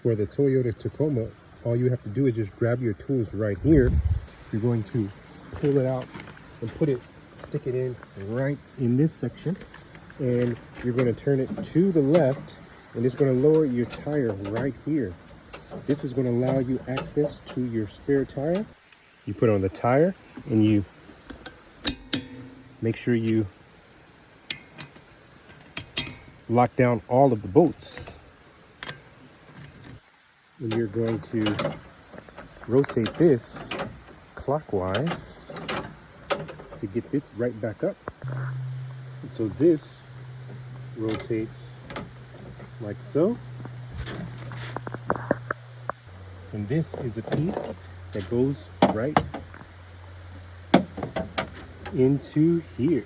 for the Toyota Tacoma, all you have to do is just grab your tools right here. You're going to pull it out and stick it in right in this section. And you're going to turn it to the left, and it's going to lower your tire right here. This is going to allow you access to your spare tire. You put on the tire and you make sure you lock down all of the bolts. And you're going to rotate this clockwise to get this right back up. And so this rotates like so. And this is a piece that goes right into here.